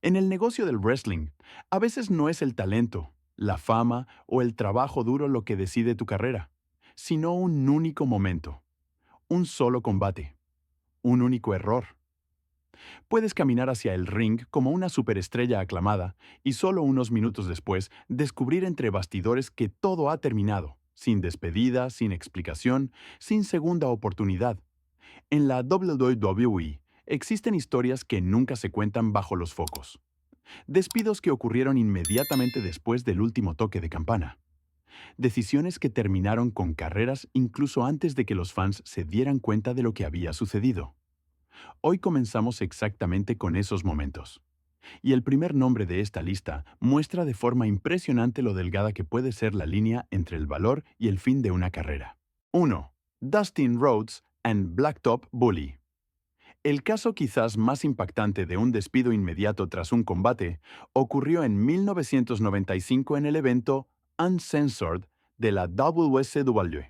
En el negocio del wrestling, a veces no es el talento, la fama o el trabajo duro lo que decide tu carrera, sino un único momento, un solo combate, un único error. Puedes caminar hacia el ring como una superestrella aclamada y solo unos minutos después descubrir entre bastidores que todo ha terminado, sin despedida, sin explicación, sin segunda oportunidad. En la WWE existen historias que nunca se cuentan bajo los focos. Despidos que ocurrieron inmediatamente después del último toque de campana. Decisiones que terminaron con carreras incluso antes de que los fans se dieran cuenta de lo que había sucedido. Hoy comenzamos exactamente con esos momentos. Y el primer nombre de esta lista muestra de forma impresionante lo delgada que puede ser la línea entre el valor y el fin de una carrera. 1. Dustin Rhodes and Blacktop Bully. El caso quizás más impactante de un despido inmediato tras un combate ocurrió en 1995 en el evento Uncensored de la WCW.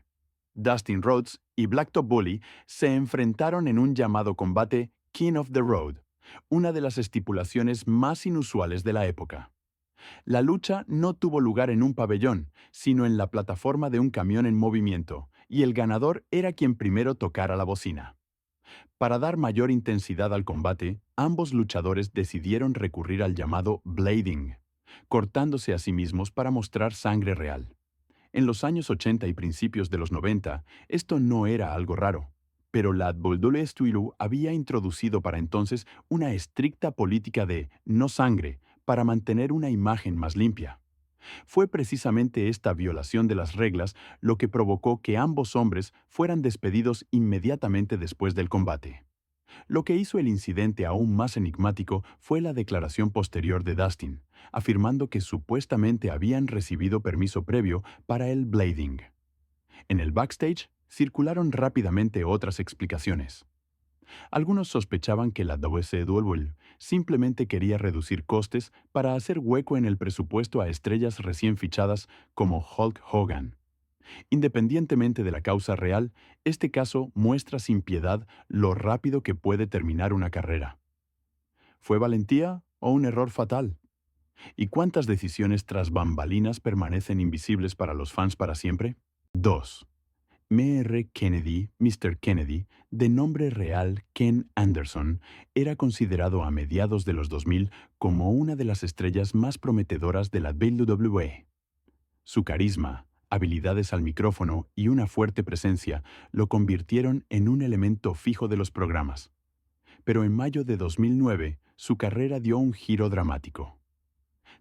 Dustin Rhodes y Blacktop Bully se enfrentaron en un llamado combate King of the Road, una de las estipulaciones más inusuales de la época. La lucha no tuvo lugar en un pabellón, sino en la plataforma de un camión en movimiento, y el ganador era quien primero tocara la bocina. Para dar mayor intensidad al combate, ambos luchadores decidieron recurrir al llamado blading, cortándose a sí mismos para mostrar sangre real. En los años 80 y principios de los 90, esto no era algo raro, pero la WWE había introducido para entonces una estricta política de no sangre para mantener una imagen más limpia. Fue precisamente esta violación de las reglas lo que provocó que ambos hombres fueran despedidos inmediatamente después del combate. Lo que hizo el incidente aún más enigmático fue la declaración posterior de Dustin, afirmando que supuestamente habían recibido permiso previo para el blading. En el backstage circularon rápidamente otras explicaciones. Algunos sospechaban que la WCW simplemente quería reducir costes para hacer hueco en el presupuesto a estrellas recién fichadas como Hulk Hogan. Independientemente de la causa real, este caso muestra sin piedad lo rápido que puede terminar una carrera. ¿Fue valentía o un error fatal? ¿Y cuántas decisiones tras bambalinas permanecen invisibles para los fans para siempre? 2. M.R. Kennedy, Mr. Kennedy, de nombre real Ken Anderson, era considerado a mediados de los 2000 como una de las estrellas más prometedoras de la WWE. Su carisma, habilidades al micrófono y una fuerte presencia lo convirtieron en un elemento fijo de los programas. Pero en mayo de 2009, su carrera dio un giro dramático.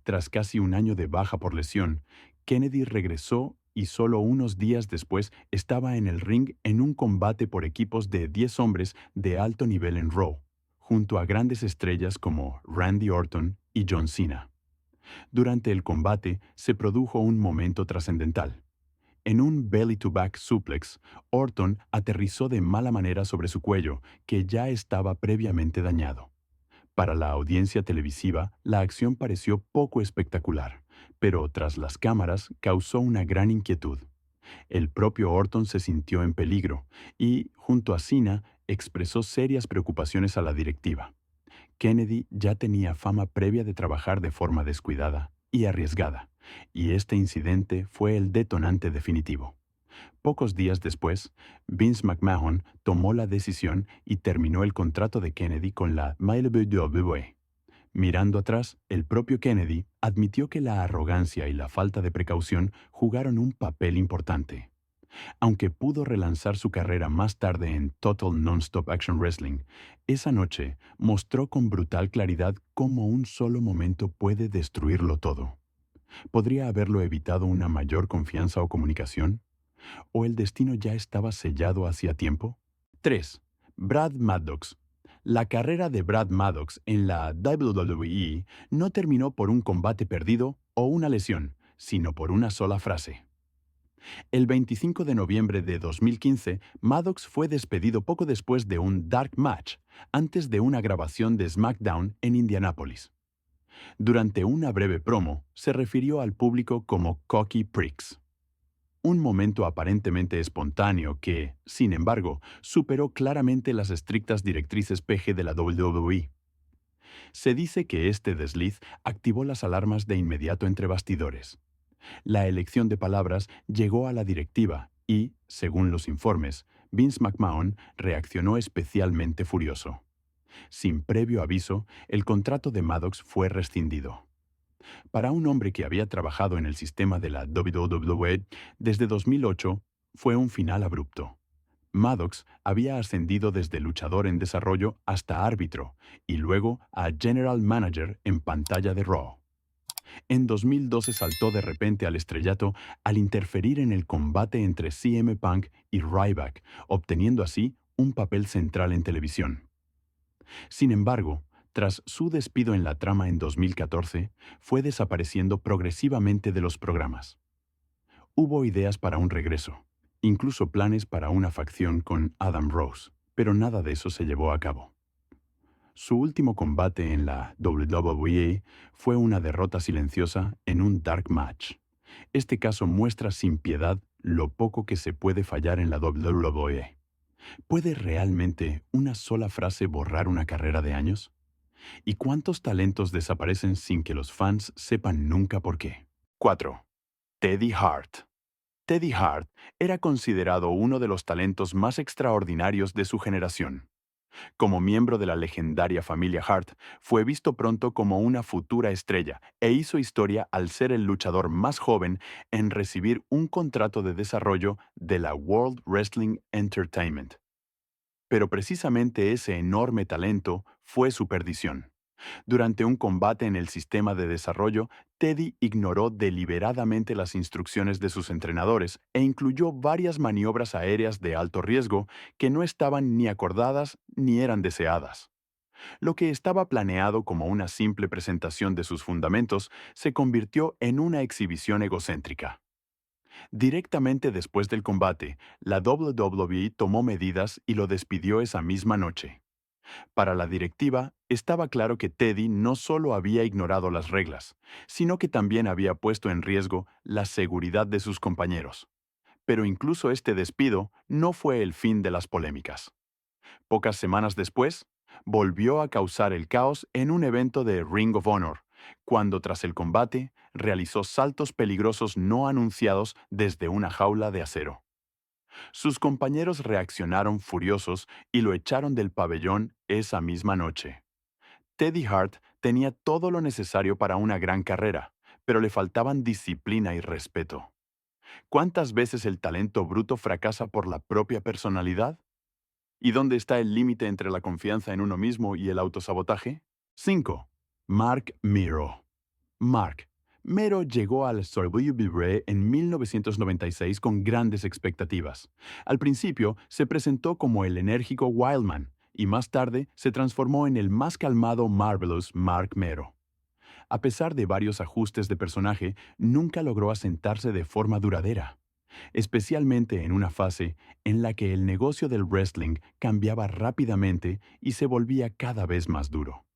Tras casi un año de baja por lesión, Kennedy regresó y solo unos días después estaba en el ring en un combate por equipos de 10 hombres de alto nivel en Raw, junto a grandes estrellas como Randy Orton y John Cena. Durante el combate se produjo un momento trascendental. En un belly-to-back suplex, Orton aterrizó de mala manera sobre su cuello, que ya estaba previamente dañado. Para la audiencia televisiva, la acción pareció poco espectacular, pero tras las cámaras causó una gran inquietud. El propio Orton se sintió en peligro y, junto a Cena, expresó serias preocupaciones a la directiva. Kennedy ya tenía fama previa de trabajar de forma descuidada y arriesgada, y este incidente fue el detonante definitivo. Pocos días después, Vince McMahon tomó la decisión y terminó el contrato de Kennedy con la WWE. Mirando atrás, el propio Kennedy admitió que la arrogancia y la falta de precaución jugaron un papel importante. Aunque pudo relanzar su carrera más tarde en Total Nonstop Action Wrestling, esa noche mostró con brutal claridad cómo un solo momento puede destruirlo todo. ¿Podría haberlo evitado una mayor confianza o comunicación? ¿O el destino ya estaba sellado hacía tiempo? 3. Brad Maddox. La carrera de Brad Maddox en la WWE no terminó por un combate perdido o una lesión, sino por una sola frase. El 25 de noviembre de 2015, Maddox fue despedido poco después de un Dark Match, antes de una grabación de SmackDown en Indianápolis. Durante una breve promo, se refirió al público como Cocky Pricks. Un momento aparentemente espontáneo que, sin embargo, superó claramente las estrictas directrices PG de la WWE. Se dice que este desliz activó las alarmas de inmediato entre bastidores. La elección de palabras llegó a la directiva y, según los informes, Vince McMahon reaccionó especialmente furioso. Sin previo aviso, el contrato de Maddox fue rescindido. Para un hombre que había trabajado en el sistema de la WWE desde 2008, fue un final abrupto. Maddox había ascendido desde luchador en desarrollo hasta árbitro y luego a General Manager en pantalla de Raw. En 2012 saltó de repente al estrellato al interferir en el combate entre CM Punk y Ryback, obteniendo así un papel central en televisión. Sin embargo, tras su despido en la trama en 2014, fue desapareciendo progresivamente de los programas. Hubo ideas para un regreso, incluso planes para una facción con Adam Rose, pero nada de eso se llevó a cabo. Su último combate en la WWE fue una derrota silenciosa en un dark match. Este caso muestra sin piedad lo poco que se puede fallar en la WWE. ¿Puede realmente una sola frase borrar una carrera de años? ¿Y cuántos talentos desaparecen sin que los fans sepan nunca por qué? 4. Teddy Hart. Teddy Hart era considerado uno de los talentos más extraordinarios de su generación. Como miembro de la legendaria familia Hart, fue visto pronto como una futura estrella e hizo historia al ser el luchador más joven en recibir un contrato de desarrollo de la World Wrestling Entertainment. Pero precisamente ese enorme talento fue su perdición. Durante un combate en el sistema de desarrollo, Teddy ignoró deliberadamente las instrucciones de sus entrenadores e incluyó varias maniobras aéreas de alto riesgo que no estaban ni acordadas ni eran deseadas. Lo que estaba planeado como una simple presentación de sus fundamentos se convirtió en una exhibición egocéntrica. Directamente después del combate, la WWE tomó medidas y lo despidió esa misma noche. Para la directiva, estaba claro que Teddy no solo había ignorado las reglas, sino que también había puesto en riesgo la seguridad de sus compañeros. Pero incluso este despido no fue el fin de las polémicas. Pocas semanas después, volvió a causar el caos en un evento de Ring of Honor, cuando tras el combate realizó saltos peligrosos no anunciados desde una jaula de acero. Sus compañeros reaccionaron furiosos y lo echaron del pabellón esa misma noche. Teddy Hart tenía todo lo necesario para una gran carrera, pero le faltaban disciplina y respeto. ¿Cuántas veces el talento bruto fracasa por la propia personalidad? ¿Y dónde está el límite entre la confianza en uno mismo y el autosabotaje? 5. Mark Mero. Mark Mero llegó al WWE en 1996 con grandes expectativas. Al principio se presentó como el enérgico Wildman y más tarde se transformó en el más calmado Marvelous Mark Mero. A pesar de varios ajustes de personaje, nunca logró asentarse de forma duradera, especialmente en una fase en la que el negocio del wrestling cambiaba rápidamente y se volvía cada vez más duro.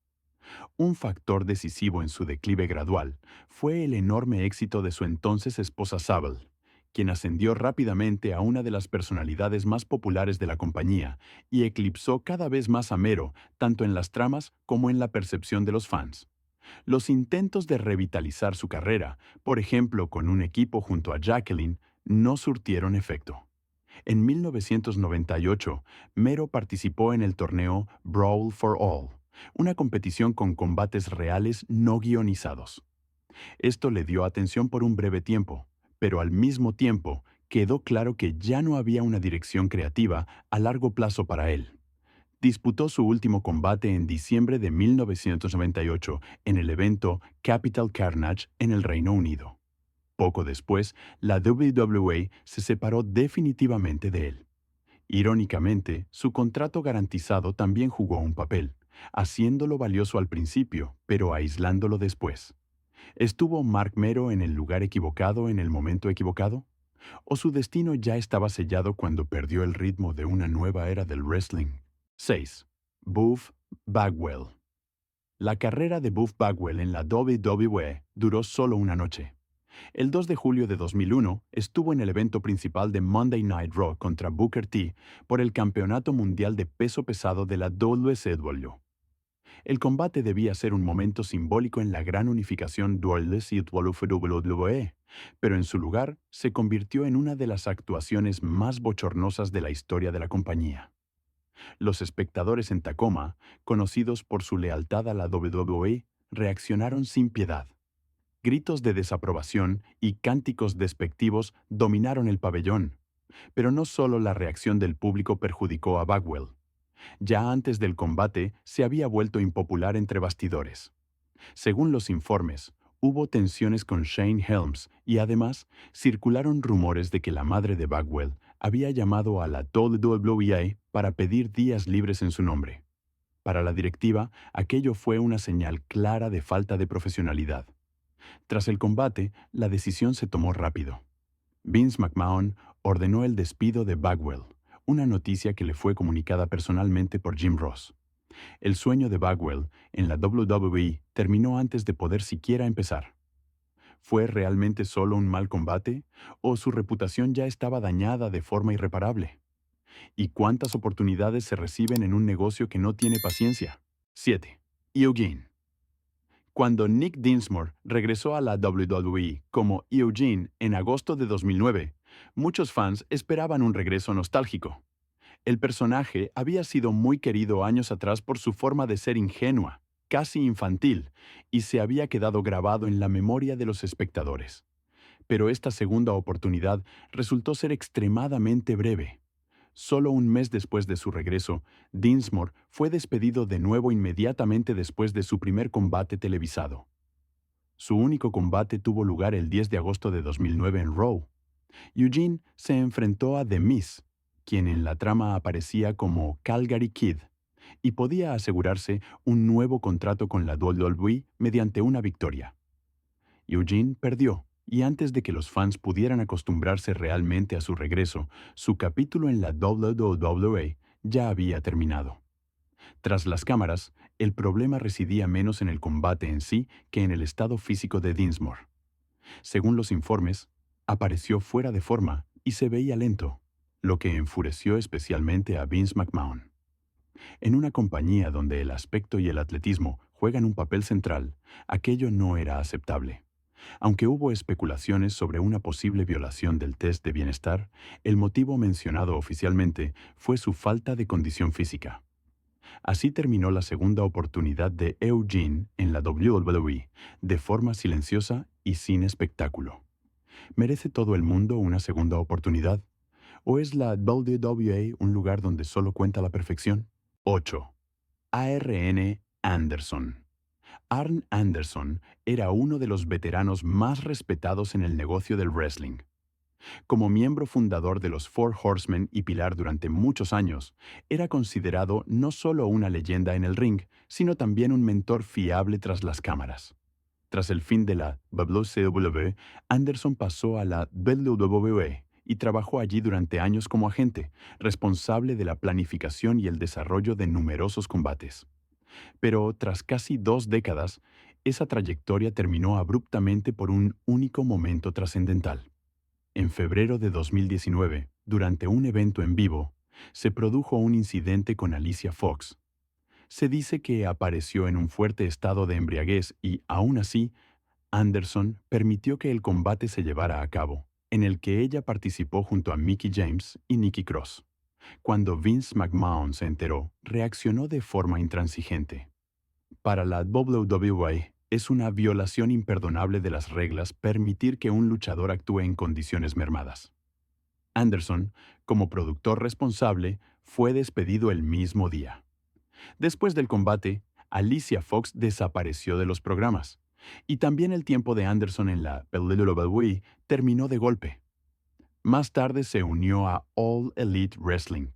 Un factor decisivo en su declive gradual fue el enorme éxito de su entonces esposa Sable, quien ascendió rápidamente a una de las personalidades más populares de la compañía y eclipsó cada vez más a Mero, tanto en las tramas como en la percepción de los fans. Los intentos de revitalizar su carrera, por ejemplo con un equipo junto a Jacqueline, no surtieron efecto. En 1998, Mero participó en el torneo Brawl for All, una competición con combates reales no guionizados. Esto le dio atención por un breve tiempo, pero al mismo tiempo quedó claro que ya no había una dirección creativa a largo plazo para él. Disputó su último combate en diciembre de 1998 en el evento Capital Carnage en el Reino Unido. Poco después, la WWE se separó definitivamente de él. Irónicamente, su contrato garantizado también jugó un papel, haciéndolo valioso al principio, pero aislándolo después. ¿Estuvo Mark Mero en el lugar equivocado en el momento equivocado? ¿O su destino ya estaba sellado cuando perdió el ritmo de una nueva era del wrestling? 6. Buff Bagwell. La carrera de Buff Bagwell en la WWE duró solo una noche. El 2 de julio de 2001 estuvo en el evento principal de Monday Night Raw contra Booker T por el Campeonato Mundial de Peso Pesado de la WCW. El combate debía ser un momento simbólico en la gran unificación Duelist y WWE, pero en su lugar se convirtió en una de las actuaciones más bochornosas de la historia de la compañía. Los espectadores en Tacoma, conocidos por su lealtad a la WWE, reaccionaron sin piedad. Gritos de desaprobación y cánticos despectivos dominaron el pabellón. Pero no solo la reacción del público perjudicó a Bagwell. Ya antes del combate se había vuelto impopular entre bastidores. Según los informes, hubo tensiones con Shane Helms y además circularon rumores de que la madre de Bagwell había llamado a la WWE para pedir días libres en su nombre. Para la directiva, aquello fue una señal clara de falta de profesionalidad. Tras el combate, la decisión se tomó rápido. Vince McMahon ordenó el despido de Bagwell, una noticia que le fue comunicada personalmente por Jim Ross. El sueño de Bagwell en la WWE terminó antes de poder siquiera empezar. ¿Fue realmente solo un mal combate o su reputación ya estaba dañada de forma irreparable? ¿Y cuántas oportunidades se reciben en un negocio que no tiene paciencia? 7. Eugene. Cuando Nick Dinsmore regresó a la WWE como Eugene en agosto de 2009, muchos fans esperaban un regreso nostálgico. El personaje había sido muy querido años atrás por su forma de ser ingenua, casi infantil, y se había quedado grabado en la memoria de los espectadores. Pero esta segunda oportunidad resultó ser extremadamente breve. Solo un mes después de su regreso, Dinsmore fue despedido de nuevo inmediatamente después de su primer combate televisado. Su único combate tuvo lugar el 10 de agosto de 2009 en Raw. Eugene se enfrentó a The Miz, quien en la trama aparecía como Calgary Kid, y podía asegurarse un nuevo contrato con la WWE mediante una victoria. Eugene perdió, y antes de que los fans pudieran acostumbrarse realmente a su regreso, su capítulo en la WWE ya había terminado. Tras las cámaras, el problema residía menos en el combate en sí que en el estado físico de Dinsmore. Según los informes, apareció fuera de forma y se veía lento, lo que enfureció especialmente a Vince McMahon. En una compañía donde el aspecto y el atletismo juegan un papel central, aquello no era aceptable. Aunque hubo especulaciones sobre una posible violación del test de bienestar, el motivo mencionado oficialmente fue su falta de condición física. Así terminó la segunda oportunidad de Eugene en la WWE, de forma silenciosa y sin espectáculo. ¿Merece todo el mundo una segunda oportunidad? ¿O es la WWE un lugar donde solo cuenta la perfección? 8. ARN Anderson. Arn Anderson era uno de los veteranos más respetados en el negocio del wrestling. Como miembro fundador de los Four Horsemen y pilar durante muchos años, era considerado no solo una leyenda en el ring, sino también un mentor fiable tras las cámaras. Tras el fin de la WCW, Anderson pasó a la WWE y trabajó allí durante años como agente, responsable de la planificación y el desarrollo de numerosos combates. Pero tras casi 2 décadas, esa trayectoria terminó abruptamente por un único momento trascendental. En febrero de 2019, durante un evento en vivo, se produjo un incidente con Alicia Fox. Se dice que apareció en un fuerte estado de embriaguez y, aún así, Anderson permitió que el combate se llevara a cabo, en el que ella participó junto a Mickie James y Nikki Cross. Cuando Vince McMahon se enteró, reaccionó de forma intransigente. Para la WWE, es una violación imperdonable de las reglas permitir que un luchador actúe en condiciones mermadas. Anderson, como productor responsable, fue despedido el mismo día. Después del combate, Alicia Fox desapareció de los programas, y también el tiempo de Anderson en la WWE terminó de golpe. Más tarde se unió a All Elite Wrestling,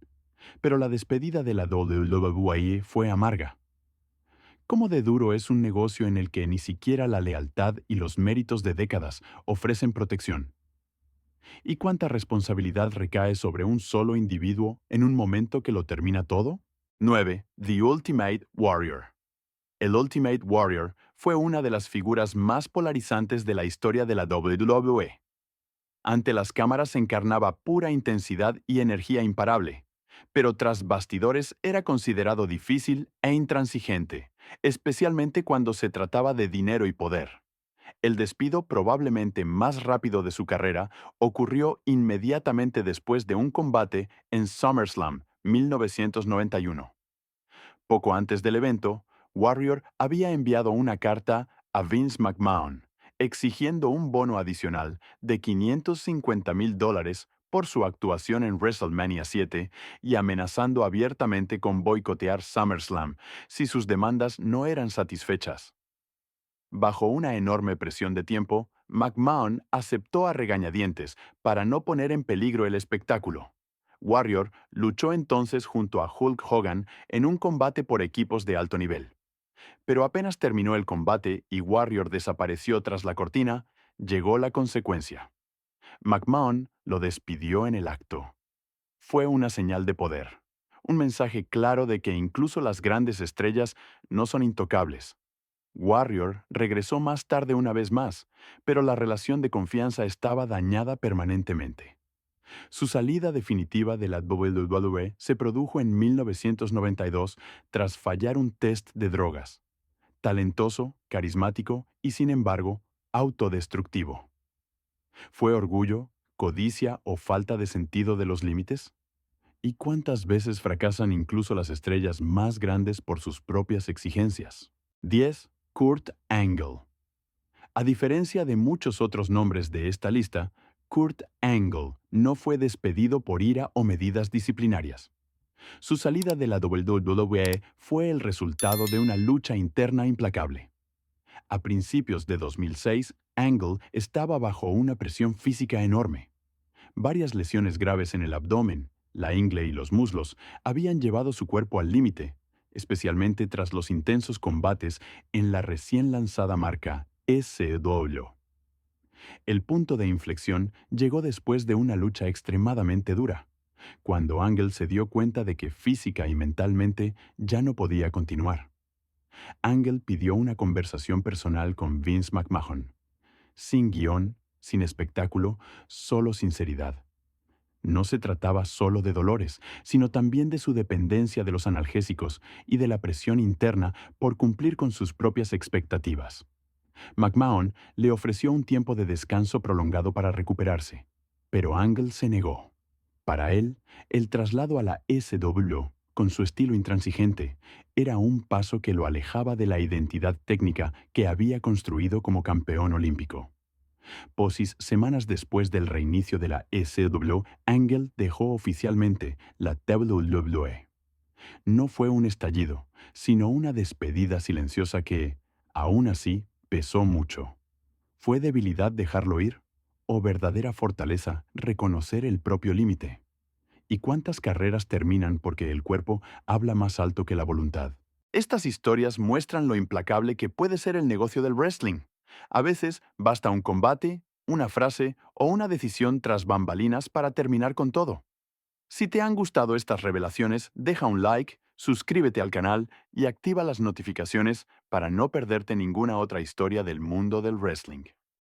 pero la despedida de la WWE fue amarga. ¿Cómo de duro es un negocio en el que ni siquiera la lealtad y los méritos de décadas ofrecen protección? ¿Y cuánta responsabilidad recae sobre un solo individuo en un momento que lo termina todo? 9. The Ultimate Warrior. El Ultimate Warrior fue una de las figuras más polarizantes de la historia de la WWE. Ante las cámaras encarnaba pura intensidad y energía imparable, pero tras bastidores era considerado difícil e intransigente, especialmente cuando se trataba de dinero y poder. El despido probablemente más rápido de su carrera ocurrió inmediatamente después de un combate en SummerSlam 1991. Poco antes del evento, Warrior había enviado una carta a Vince McMahon exigiendo un bono adicional de $550,000 por su actuación en WrestleMania 7 y amenazando abiertamente con boicotear SummerSlam si sus demandas no eran satisfechas. Bajo una enorme presión de tiempo, McMahon aceptó a regañadientes para no poner en peligro el espectáculo. Warrior luchó entonces junto a Hulk Hogan en un combate por equipos de alto nivel. Pero apenas terminó el combate y Warrior desapareció tras la cortina, llegó la consecuencia. McMahon lo despidió en el acto. Fue una señal de poder. Un mensaje claro de que incluso las grandes estrellas no son intocables. Warrior regresó más tarde una vez más, pero la relación de confianza estaba dañada permanentemente. Su salida definitiva de la WWE se produjo en 1992 tras fallar un test de drogas. Talentoso, carismático y, sin embargo, autodestructivo. ¿Fue orgullo, codicia o falta de sentido de los límites? ¿Y cuántas veces fracasan incluso las estrellas más grandes por sus propias exigencias? 10. Kurt Angle. A diferencia de muchos otros nombres de esta lista, Kurt Angle no fue despedido por ira o medidas disciplinarias. Su salida de la WWE fue el resultado de una lucha interna implacable. A principios de 2006, Angle estaba bajo una presión física enorme. Varias lesiones graves en el abdomen, la ingle y los muslos habían llevado su cuerpo al límite, especialmente tras los intensos combates en la recién lanzada marca SW. El punto de inflexión llegó después de una lucha extremadamente dura, cuando Angle se dio cuenta de que física y mentalmente ya no podía continuar. Angle pidió una conversación personal con Vince McMahon. Sin guión, sin espectáculo, solo sinceridad. No se trataba solo de dolores, sino también de su dependencia de los analgésicos y de la presión interna por cumplir con sus propias expectativas. McMahon le ofreció un tiempo de descanso prolongado para recuperarse, pero Angle se negó. Para él, el traslado a la SW, con su estilo intransigente, era un paso que lo alejaba de la identidad técnica que había construido como campeón olímpico. Semanas después del reinicio de la SW, Angle dejó oficialmente la WWE. No fue un estallido, sino una despedida silenciosa que, aún así, pesó mucho. ¿Fue debilidad dejarlo ir? ¿O verdadera fortaleza reconocer el propio límite? ¿Y cuántas carreras terminan porque el cuerpo habla más alto que la voluntad? Estas historias muestran lo implacable que puede ser el negocio del wrestling. A veces basta un combate, una frase o una decisión tras bambalinas para terminar con todo. Si te han gustado estas revelaciones, deja un like, suscríbete al canal y activa las notificaciones para no perderte ninguna otra historia del mundo del wrestling.